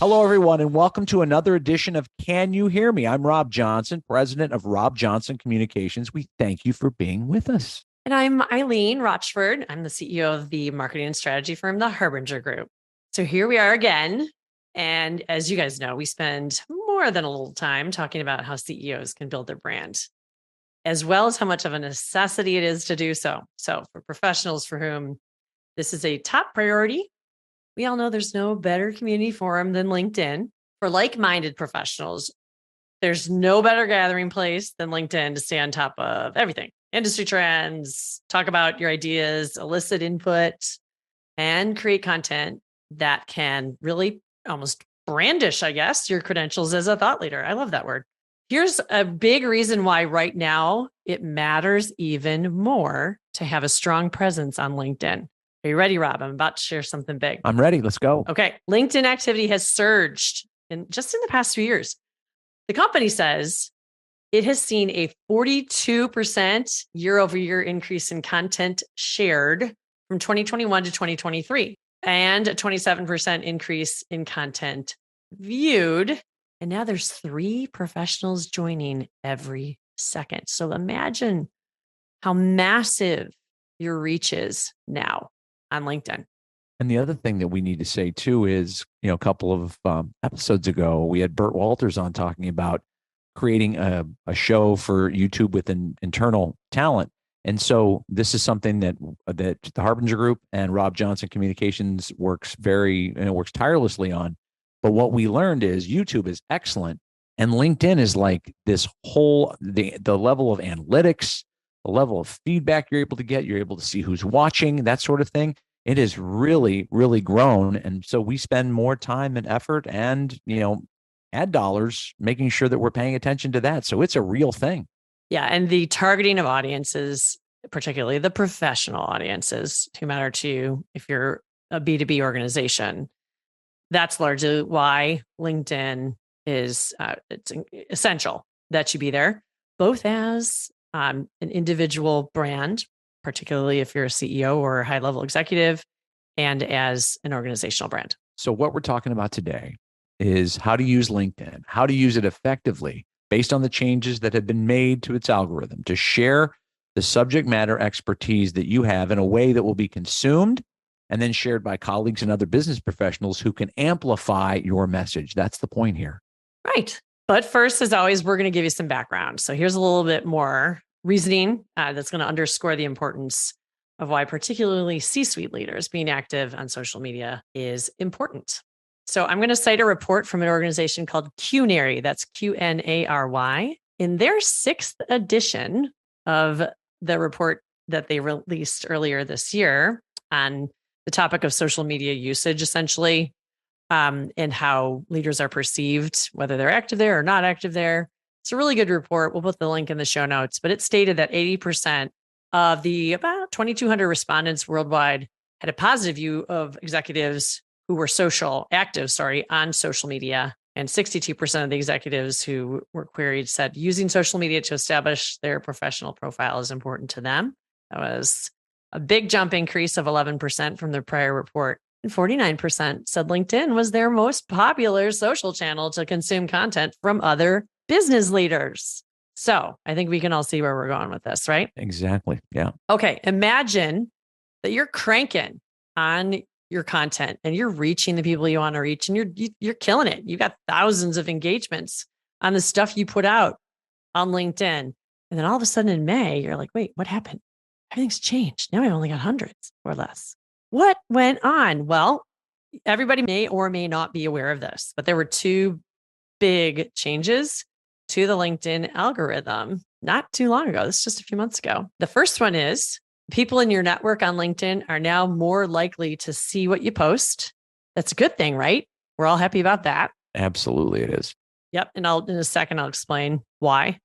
Hello, everyone, and welcome to another edition of Can You Hear Me? I'm Rob Johnson, president of Rob Johnson Communications. We thank you for being with us. And I'm Eileen Rochford. I'm the CEO of the marketing and strategy firm, the Harbinger Group. So here we are again. And as you guys know, we spend more than a little time talking about how CEOs can build their brand, as well as how much of a necessity it is to do so. So for professionals for whom this is a top priority, we all know there's no better community forum than LinkedIn. For like-minded professionals, there's no better gathering place than LinkedIn to stay on top of everything. Industry trends, talk about your ideas, elicit input, and create content that can really almost brandish, I guess, your credentials as a thought leader. I love that word. Here's a big reason why right now it matters even more to have a strong presence on LinkedIn. Are you ready, Rob? I'm about to share something big. I'm ready. Let's go. Okay. LinkedIn activity has surged in the past few years. The company says it has seen a 42% year over year increase in content shared from 2021 to 2023 and a 27% increase in content viewed. And now there's 3 professionals joining every second. So imagine how massive your reach is now on LinkedIn. And the other thing that we need to say too is, a couple of episodes ago, we had Burt Walters on talking about creating a show for YouTube with an internal talent. And so this is something that the Harbinger Group and Rob Johnson Communications works tirelessly on. But what we learned is YouTube is excellent, and LinkedIn is like this whole the level of analytics, the level of feedback you're able to get. You're able to see who's watching, that sort of thing. It has really, really grown, and so we spend more time and effort and ad dollars making sure that we're paying attention to that. So it's a real thing. Yeah. And the targeting of audiences, particularly the professional audiences who matter to you if you're a B2B organization, that's largely why LinkedIn is it's essential that you be there, both as an individual brand, particularly if you're a CEO or a high-level executive, and as an organizational brand. So what we're talking about today is how to use LinkedIn, how to use it effectively based on the changes that have been made to its algorithm to share the subject matter expertise that you have in a way that will be consumed and then shared by colleagues and other business professionals who can amplify your message. That's the point here. Right. But first, as always, we're going to give you some background. So here's a little bit more reasoning that's going to underscore the importance of why particularly C-suite leaders being active on social media is important. So I'm going to cite a report from an organization called Qnary. That's Qnary. In their 6th edition of the report that they released earlier this year on the topic of social media usage, essentially, and how leaders are perceived, whether they're active there or not active there. It's a really good report. We'll put the link in the show notes, but it stated that 80% of the about 2,200 respondents worldwide had a positive view of executives who were active on social media. And 62% of the executives who were queried said using social media to establish their professional profile is important to them. That was a big jump increase of 11% from the prior report. And 49% said LinkedIn was their most popular social channel to consume content from other business leaders. So I think we can all see where we're going with this, right? Exactly. Yeah. Okay. Imagine that you're cranking on your content and you're reaching the people you want to reach, and you're killing it. You got thousands of engagements on the stuff you put out on LinkedIn. And then all of a sudden in May, you're like, wait, what happened? Everything's changed. Now I've only got hundreds or less. What went on? Well, everybody may or may not be aware of this, but there were 2 big changes to the LinkedIn algorithm not too long ago. This is just a few months ago. The first one is people in your network on LinkedIn are now more likely to see what you post. That's a good thing, right? We're all happy about that. Absolutely, it is. Yep. And in a second, I'll explain why.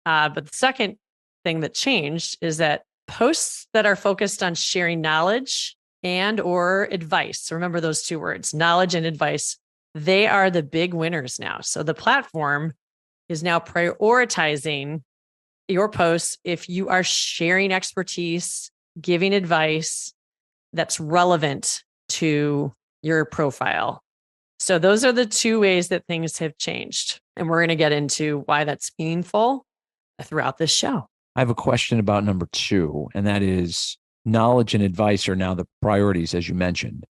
But the second thing that changed is that posts that are focused on sharing knowledge and or advice, remember those 2 words, knowledge and advice, they are the big winners now. So the platform is now prioritizing your posts if you are sharing expertise, giving advice that's relevant to your profile. So those are the two ways that things have changed. And we're going to get into why that's meaningful throughout this show. I have a question about number 2, and that is knowledge and advice are now the priorities, as you mentioned.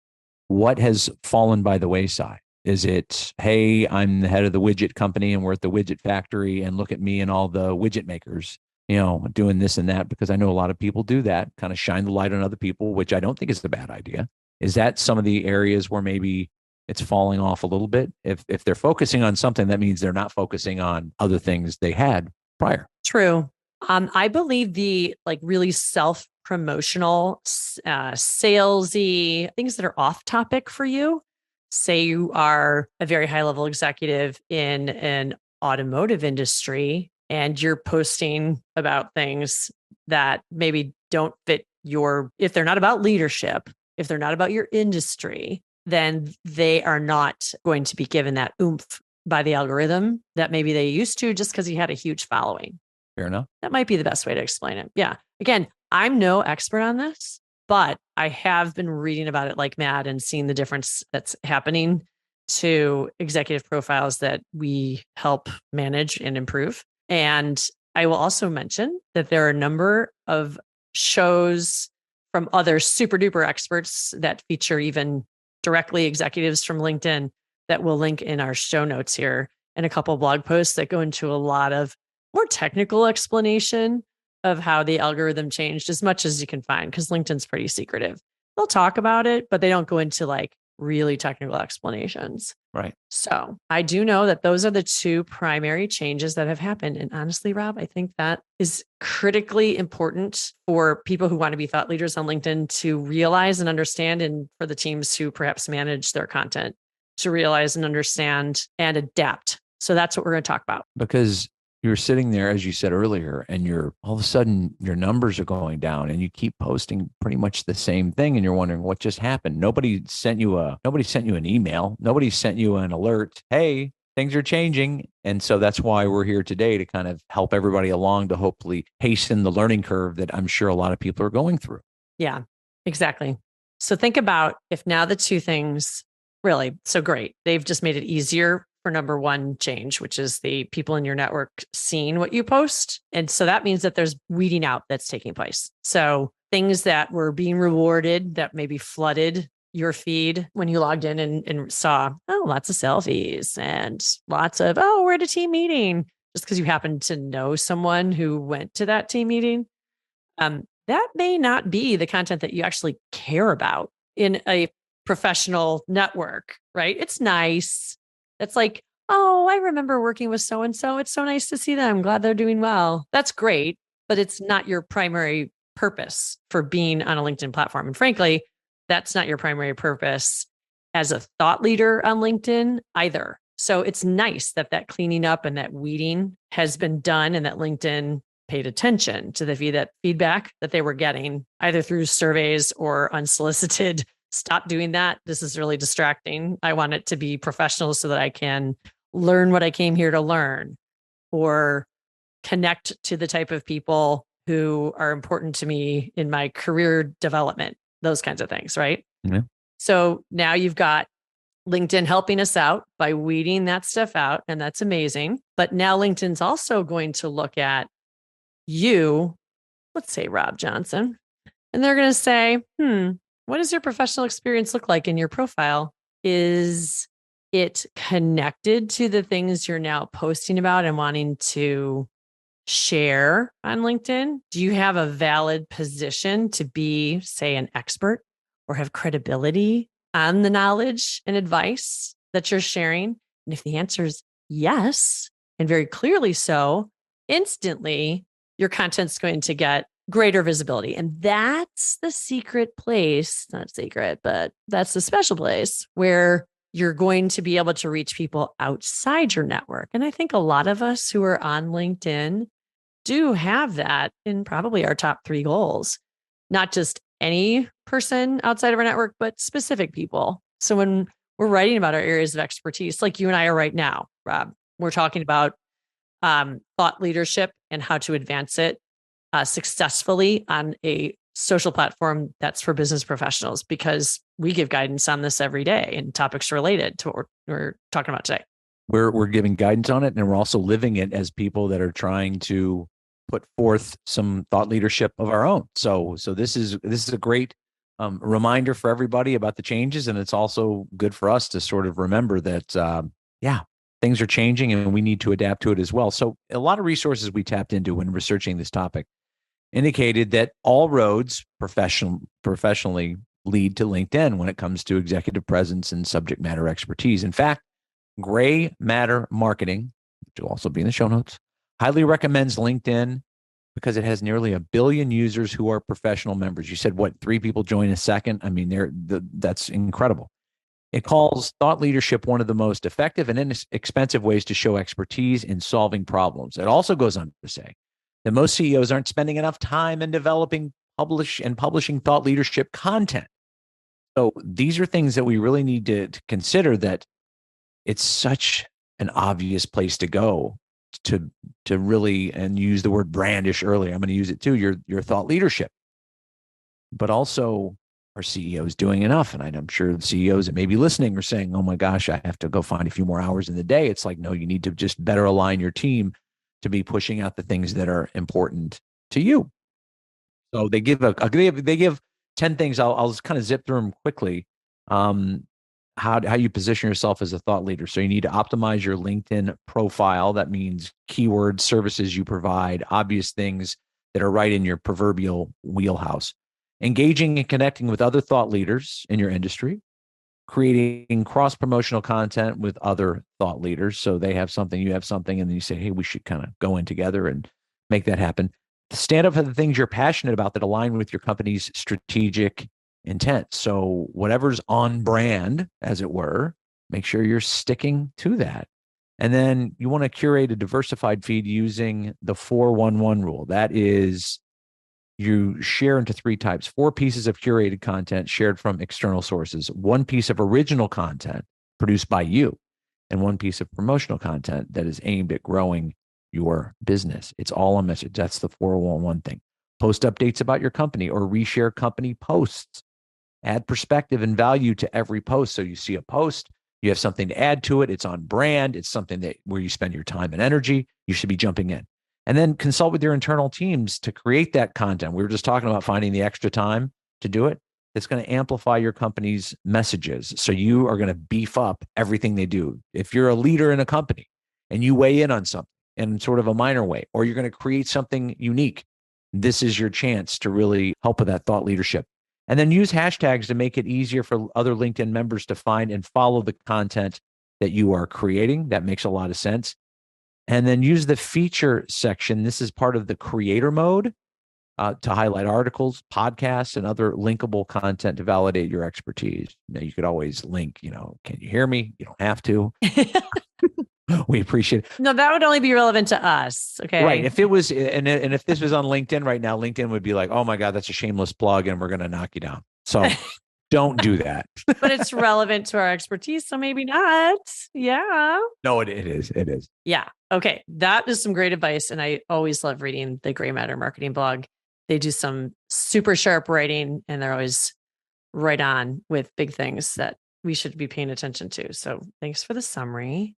What has fallen by the wayside? Is it, hey, I'm the head of the widget company and we're at the widget factory and look at me and all the widget makers, doing this and that? Because I know a lot of people do that, kind of shine the light on other people, which I don't think is a bad idea. Is that some of the areas where maybe it's falling off a little bit? If they're focusing on something, that means they're not focusing on other things they had prior. True. I believe the really self-promotional, salesy things that are off topic for you. Say you are a very high level executive in an automotive industry and you're posting about things that maybe don't fit if they're not about leadership, if they're not about your industry, then they are not going to be given that oomph by the algorithm that maybe they used to just because you had a huge following. Fair enough. That might be the best way to explain it. Yeah. Again, I'm no expert on this, but I have been reading about it like mad and seeing the difference that's happening to executive profiles that we help manage and improve. And I will also mention that there are a number of shows from other super duper experts that feature even directly executives from LinkedIn that we'll link in our show notes here, and a couple of blog posts that go into a lot of more technical explanation of how the algorithm changed as much as you can find, because LinkedIn's pretty secretive. They'll talk about it, but they don't go into really technical explanations. Right. So I do know that those are the two primary changes that have happened. And honestly, Rob, I think that is critically important for people who want to be thought leaders on LinkedIn to realize and understand, and for the teams who perhaps manage their content to realize and understand and adapt. So that's what we're going to talk about. Because you're sitting there, as you said earlier, and you're all of a sudden your numbers are going down and you keep posting pretty much the same thing. And you're wondering what just happened. Nobody sent you an email. Nobody sent you an alert. Hey, things are changing. And so that's why we're here today, to kind of help everybody along, to hopefully hasten the learning curve that I'm sure a lot of people are going through. Yeah, exactly. So think about if now the two things really, so great. They've just made it easier for number one change, which is the people in your network seeing what you post. And so that means that there's weeding out that's taking place. So things that were being rewarded that maybe flooded your feed when you logged in and saw, lots of selfies and lots of, we're at a team meeting, just because you happen to know someone who went to that team meeting. That may not be the content that you actually care about in a professional network, right? It's nice. It's like, I remember working with so-and-so. It's so nice to see them. I'm glad they're doing well. That's great, but it's not your primary purpose for being on a LinkedIn platform. And frankly, that's not your primary purpose as a thought leader on LinkedIn either. So it's nice that cleaning up and that weeding has been done, and that LinkedIn paid attention to the feedback that they were getting either through surveys or unsolicited. Stop doing that. This is really distracting. I want it to be professional so that I can learn what I came here to learn, or connect to the type of people who are important to me in my career development, those kinds of things, right? Yeah. So now you've got LinkedIn helping us out by weeding that stuff out, and that's amazing. But now LinkedIn's also going to look at you, let's say Rob Johnson, and they're going to say, what does your professional experience look like in your profile? Is it connected to the things you're now posting about and wanting to share on LinkedIn? Do you have a valid position to be, say, an expert or have credibility on the knowledge and advice that you're sharing? And if the answer is yes, and very clearly so, instantly your content's going to get greater visibility. And that's the secret place, not secret, but that's the special place where you're going to be able to reach people outside your network. And I think a lot of us who are on LinkedIn do have that in probably our top 3 goals, not just any person outside of our network, but specific people. So when we're writing about our areas of expertise, like you and I are right now, Rob, we're talking about thought leadership and how to advance it successfully on a social platform that's for business professionals, because we give guidance on this every day and topics related to what we're talking about today. We're giving guidance on it, and we're also living it as people that are trying to put forth some thought leadership of our own. So this is a great reminder for everybody about the changes, and it's also good for us to sort of remember that things are changing and we need to adapt to it as well. So a lot of resources we tapped into when researching this topic indicated that all roads professionally lead to LinkedIn when it comes to executive presence and subject matter expertise. In fact, Gray Matter Marketing, which will also be in the show notes, highly recommends LinkedIn because it has nearly 1 billion users who are professional members. You said, what, 3 people join a second? I mean, that's incredible. It calls thought leadership one of the most effective and inexpensive ways to show expertise in solving problems. It also goes on to say that most CEOs aren't spending enough time in developing, publishing thought leadership content. So these are things that we really need to consider, that it's such an obvious place to go to really, and use the word brandish earlier. I'm going to use it too. Your thought leadership, but also, are CEOs doing enough? And I'm sure the CEOs that may be listening are saying, oh my gosh, I have to go find a few more hours in the day. It's like, no, you need to just better align your team to be pushing out the things that are important to you. So they give they give 10 things. I'll just kind of zip through them quickly. How you position yourself as a thought leader. So you need to optimize your LinkedIn profile. That means keywords, services you provide, obvious things that are right in your proverbial wheelhouse. Engaging and connecting with other thought leaders in your industry, creating cross-promotional content with other thought leaders. So they have something, you have something, and then you say, hey, we should kind of go in together and make that happen. Stand up for the things you're passionate about that align with your company's strategic intent. So whatever's on brand, as it were, make sure you're sticking to that. And then you want to curate a diversified feed using the 4-1-1 rule. That is, you share into 3 types: 4 pieces of curated content shared from external sources, 1 piece of original content produced by you, and 1 piece of promotional content that is aimed at growing your business. It's all a message. That's the 4-1-1 thing. Post updates about your company or reshare company posts. Add perspective and value to every post. So you see a post, you have something to add to it. It's on brand. It's something that where you spend your time and energy. You should be jumping in. And then consult with your internal teams to create that content. We were just talking about finding the extra time to do it. It's going to amplify your company's messages. So you are going to beef up everything they do. If you're a leader in a company and you weigh in on something in sort of a minor way, or you're going to create something unique, this is your chance to really help with that thought leadership. And then use hashtags to make it easier for other LinkedIn members to find and follow the content that you are creating. That makes a lot of sense. And then use the feature section. This is part of the creator mode to highlight articles, podcasts, and other linkable content to validate your expertise. Now, you could always link, can you hear me? You don't have to. We appreciate it. No, that would only be relevant to us. Okay. Right. If it was, and if this was on LinkedIn right now, LinkedIn would be like, oh my God, that's a shameless plug and we're going to knock you down. So don't do that. But it's relevant to our expertise. So maybe not. Yeah. No, it is. It is. Yeah. Okay. That is some great advice. And I always love reading the Gray Matter Marketing blog. They do some super sharp writing and they're always right on with big things that we should be paying attention to. So thanks for the summary.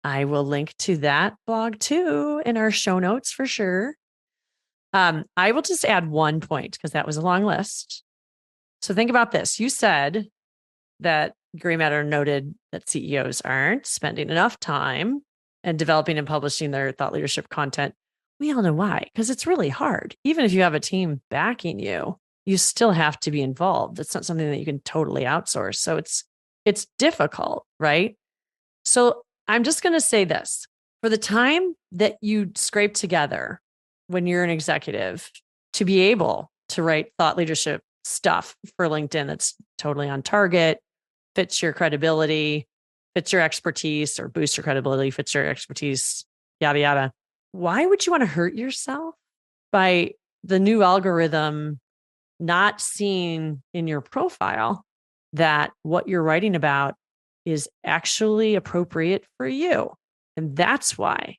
I will link to that blog too in our show notes for sure. I will just add 1 point because that was a long list. So think about this. You said that Gray Matter noted that CEOs aren't spending enough time and developing and publishing their thought leadership content. We all know why, because it's really hard. Even if you have a team backing you, you still have to be involved. It's not something that you can totally outsource. So it's difficult, right? So I'm just going to say this. For the time that you scrape together when you're an executive to be able to write thought leadership stuff for LinkedIn that's totally on target, fits your credibility, fits your expertise, or boosts your credibility, fits your expertise, yada, yada. Why would you want to hurt yourself by the new algorithm not seeing in your profile that what you're writing about is actually appropriate for you? And that's why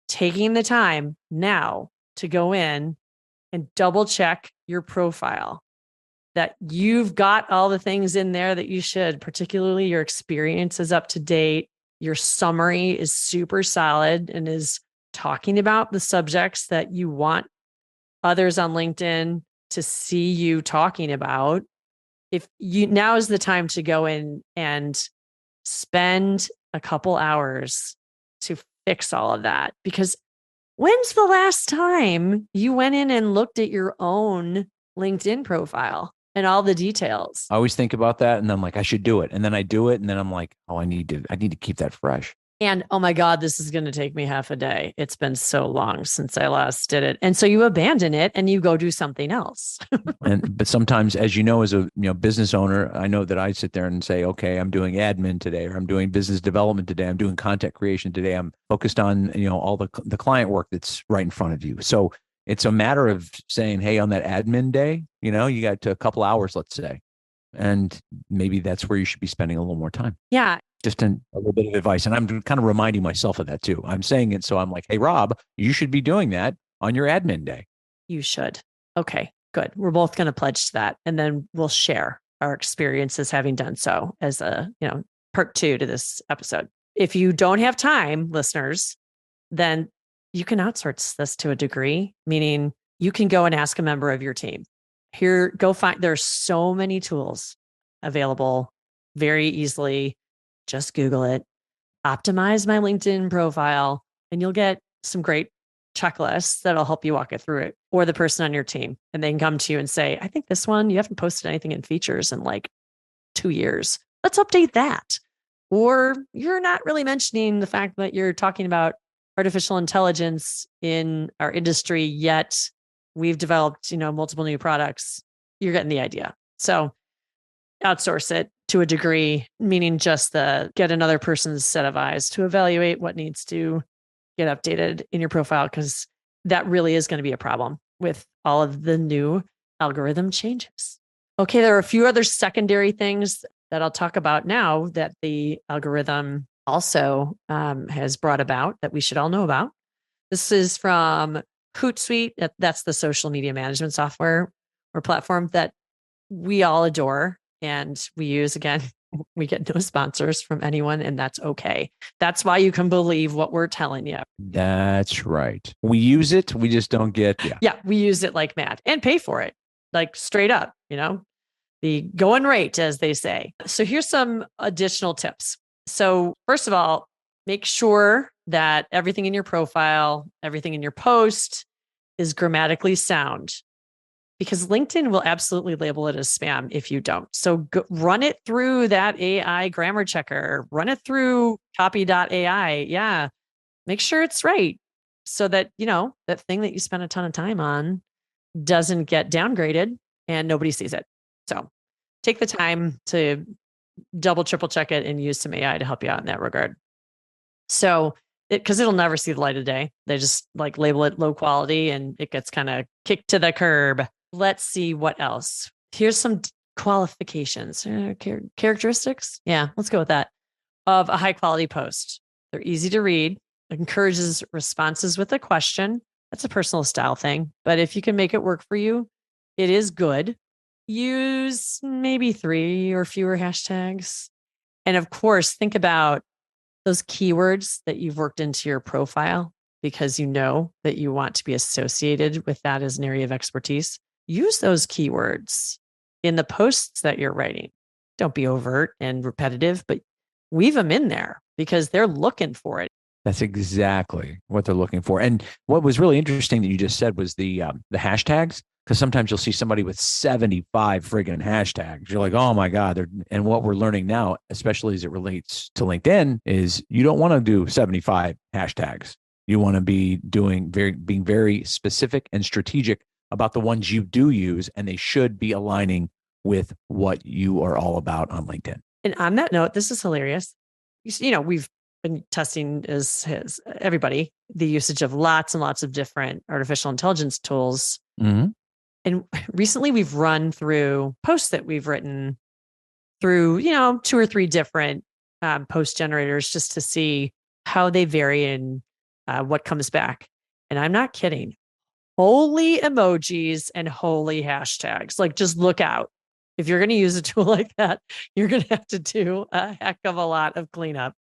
taking the time now to go in and double check your profile that you've got all the things in there that you should, particularly your experience is up to date. Your summary is super solid and is talking about the subjects that you want others on LinkedIn to see you talking about. If you now is the time to go in and spend a couple hours to fix all of that, because when's the last time you went in and looked at your own LinkedIn profile and all the details? I always think about that, and then I'm like, I should do it, and then I do it, and then I'm like, oh, I need to keep that fresh. And oh my God, this is going to take me half a day. It's been so long since I last did it. And so you abandon it and you go do something else. But sometimes, as you know, as a business owner, I know that I sit there and say, okay, I'm doing admin today, or I'm doing business development today, I'm doing content creation today, I'm focused on all the client work that's right in front of you. So it's a matter of saying, hey, on that admin day, you got to a couple hours, let's say, and maybe that's where you should be spending a little more time. Yeah. Just a little bit of advice. And I'm kind of reminding myself of that too. I'm saying it. So I'm like, hey, Rob, you should be doing that on your admin day. You should. Okay, good. We're both going to pledge to that. And then we'll share our experiences having done so as a, part 2 to this episode. If you don't have time, listeners, then you can outsource this to a degree, meaning you can go and ask a member of your team. There's so many tools available very easily. Just Google it, optimize my LinkedIn profile, and you'll get some great checklists that'll help you walk it through it, or the person on your team. And they can come to you and say, I think this one, you haven't posted anything in features in like 2 years. Let's update that. Or you're not really mentioning the fact that you're talking about artificial intelligence in our industry, yet we've developed, multiple new products. You're getting the idea. So outsource it to a degree, meaning just get another person's set of eyes to evaluate what needs to get updated in your profile, because that really is going to be a problem with all of the new algorithm changes. Okay, there are a few other secondary things that I'll talk about now that the algorithm also has brought about that we should all know about. This is from Hootsuite. That's the social media management software or platform that we all adore. And we use, again, we get no sponsors from anyone, and that's okay. That's why you can believe what we're telling you. That's right. We use it. We just don't get. Yeah, we use it like mad and pay for it, like straight up, the going rate, as they say. So here's some additional tips. So first of all, make sure that everything in your profile, everything in your post is grammatically sound, because LinkedIn will absolutely label it as spam if you don't. So run it through that AI grammar checker, run it through copy.ai. Yeah. Make sure it's right so that, that thing that you spent a ton of time on doesn't get downgraded and nobody sees it. So take the time to double, triple check it and use some AI to help you out in that regard. So because it'll never see the light of day. They just like label it low quality and it gets kind of kicked to the curb. Let's see what else. Here's some qualifications, characteristics. Yeah, let's go with that. Of a high quality post. They're easy to read. It encourages responses with a question. That's a personal style thing. But if you can make it work for you, it is good. Use maybe 3 or fewer hashtags. And of course, think about those keywords that you've worked into your profile because you know that you want to be associated with that as an area of expertise. Use those keywords in the posts that you're writing. Don't be overt and repetitive, but weave them in there because they're looking for it. That's exactly what they're looking for. And what was really interesting that you just said was the hashtags, because sometimes you'll see somebody with 75 friggin' hashtags. You're like, oh my God. And what we're learning now, especially as it relates to LinkedIn, is you don't want to do 75 hashtags. You want to be being very specific and strategic about the ones you do use, and they should be aligning with what you are all about on LinkedIn. And on that note, this is hilarious. We've been testing as everybody the usage of lots and lots of different artificial intelligence tools. Mm-hmm. And recently we've run through posts that we've written through, 2 or 3 different post generators just to see how they vary and what comes back. And I'm not kidding. holy emojis and holy hashtags. Like, just look out. If you're going to use a tool like that, you're going to have to do a heck of a lot of cleanup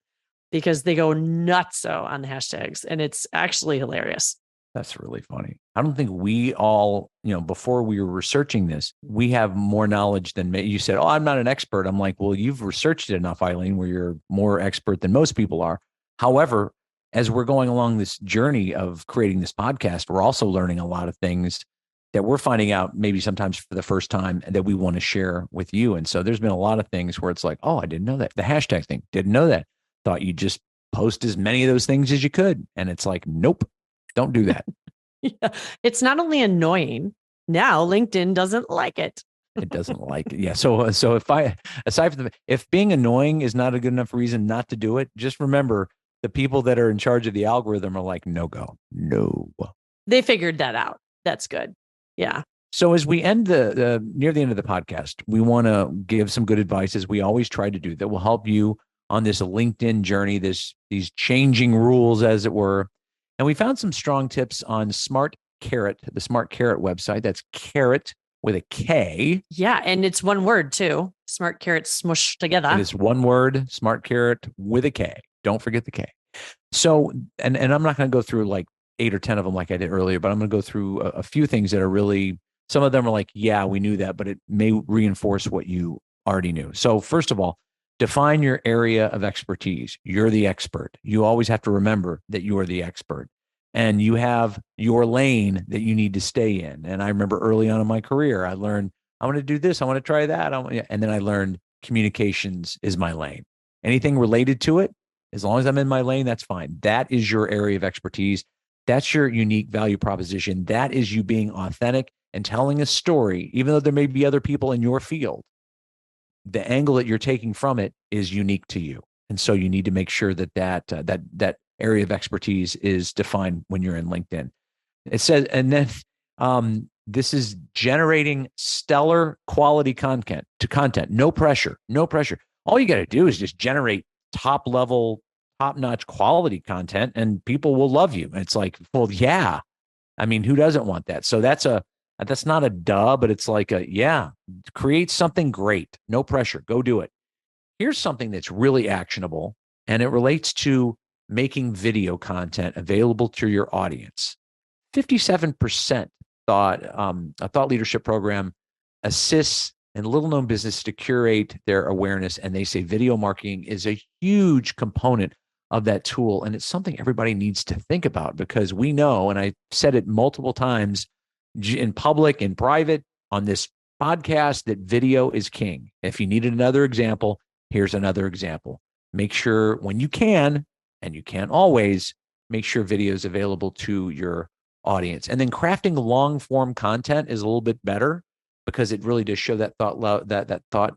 because they go nutso on the hashtags, and it's actually hilarious. That's really funny. I don't think we all, before we were researching this, we have more knowledge than me. You said, "Oh, I'm not an expert." I'm like, "Well, you've researched it enough, Eileen, where you're more expert than most people are." However, as we're going along this journey of creating this podcast, we're also learning a lot of things that we're finding out maybe sometimes for the first time that we want to share with you. And so there's been a lot of things where it's like, "Oh, I didn't know that." The hashtag thing, didn't know that. Thought you just post as many of those things as you could. And it's like, nope, don't do that. Yeah. It's not only annoying, now LinkedIn doesn't like it. It doesn't like it. Yeah. So aside from if being annoying is not a good enough reason not to do it, just remember the people that are in charge of the algorithm are like, no go, no. They figured that out. That's good. Yeah. So as we end the near the end of the podcast, we want to give some good advice, as we always try to do, that will help you on this LinkedIn journey, these changing rules, as it were. And we found some strong tips on Smart Carrot, the Smart Carrot website. That's carrot with a K. Yeah. And it's one word too. Smart Carrot smushed together. It is one word, Smart Carrot with a K. Don't forget the K. So, and I'm not going to go through like 8 or 10 of them like I did earlier, but I'm going to go through a few things that are really, some of them are like, yeah, we knew that, but it may reinforce what you already knew. So first of all, define your area of expertise. You're the expert. You always have to remember that you are the expert, and you have your lane that you need to stay in. And I remember early on in my career, I learned, I want to do this. I want to try that. And then I learned communications is my lane. Anything related to it, as long as I'm in my lane, that's fine. That is your area of expertise. That's your unique value proposition. That is you being authentic and telling a story, even though there may be other people in your field. The angle that you're taking from it is unique to you. And so you need to make sure that area of expertise is defined when you're in LinkedIn. It says, and then this is generating stellar quality content. No pressure. All you got to do is just generate top level, top notch quality content, and people will love you. And it's like, well, yeah. I mean, who doesn't want that? So that's not a duh, but it's like create something great. No pressure. Go do it. Here's something that's really actionable, and it relates to making video content available to your audience. 57% thought a thought leadership program assists in little-known business to curate their awareness, and they say video marketing is a huge component of that tool, and it's something everybody needs to think about, because we know, and I said it multiple times in public, in private, on this podcast, that video is king. If you needed another example, here's another example. Make sure when you can, and you can't always, make sure video is available to your audience. And then crafting long form content is a little bit better, because it really does show that thought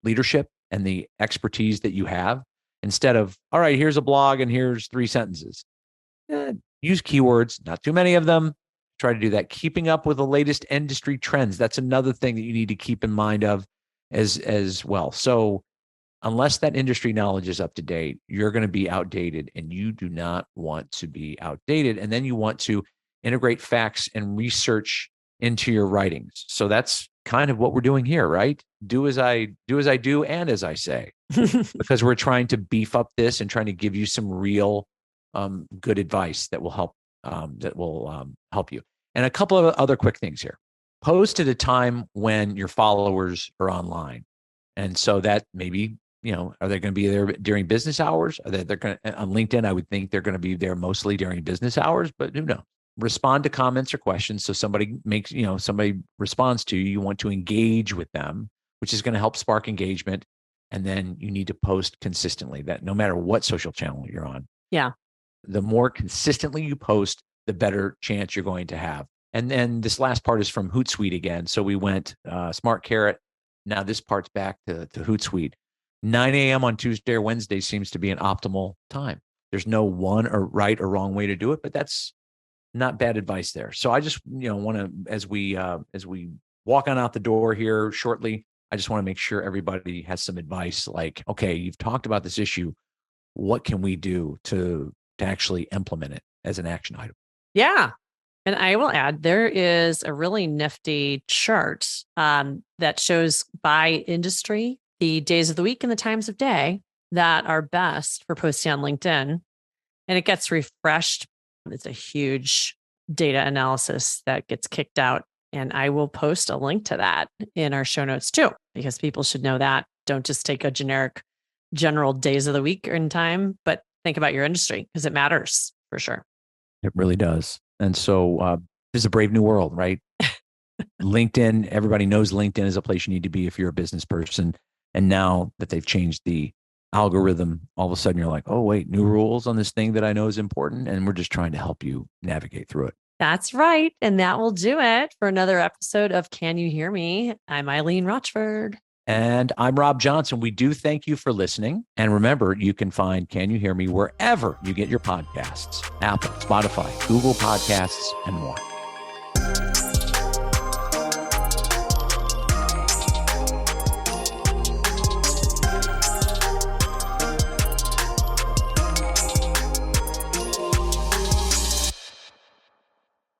leadership and the expertise that you have, instead of, all right, here's a blog and here's 3 sentences. Use keywords, not too many of them. Try to do that. Keeping up with the latest industry trends. That's another thing that you need to keep in mind of as well. So unless that industry knowledge is up to date, you're going to be outdated, and you do not want to be outdated. And then you want to integrate facts and research into your writings. So that's kind of what we're doing here, right? Do as I do and as I say, because we're trying to beef up this and trying to give you some real good advice that will help help you. And a couple of other quick things here. Post at a time when your followers are online. And so that maybe, are they going to be there during business hours? They're going to, on LinkedIn, I would think they're going to be there mostly during business hours, but who knows? Respond to comments or questions. So somebody responds to you, you want to engage with them, which is going to help spark engagement. And then you need to post consistently, that no matter what social channel you're on. Yeah. The more consistently you post, the better chance you're going to have. And then this last part is from Hootsuite again. So we went Smart Carrot. Now this part's back to Hootsuite. 9 a.m. on Tuesday or Wednesday seems to be an optimal time. There's no one or right or wrong way to do it, but that's not bad advice there. So I just want to, as we walk on out the door here shortly, I just want to make sure everybody has some advice. Like, okay, you've talked about this issue. What can we do to actually implement it as an action item? Yeah. And I will add, there is a really nifty chart that shows by industry the days of the week and the times of day that are best for posting on LinkedIn. And it gets refreshed. It's a huge data analysis that gets kicked out. And I will post a link to that in our show notes too, because people should know that. Don't just take a general days of the week in time, but think about your industry because it matters for sure. It really does. And so this is a brave new world, right? LinkedIn, everybody knows LinkedIn is a place you need to be if you're a business person. And now that they've changed the algorithm, all of a sudden you're like, oh, wait, new rules on this thing that I know is important. And we're just trying to help you navigate through it. That's right. And that will do it for another episode of Can You Hear Me? I'm Eileen Rochford. And I'm Rob Johnson. We do thank you for listening. And remember, you can find Can You Hear Me wherever you get your podcasts: Apple, Spotify, Google Podcasts, and more.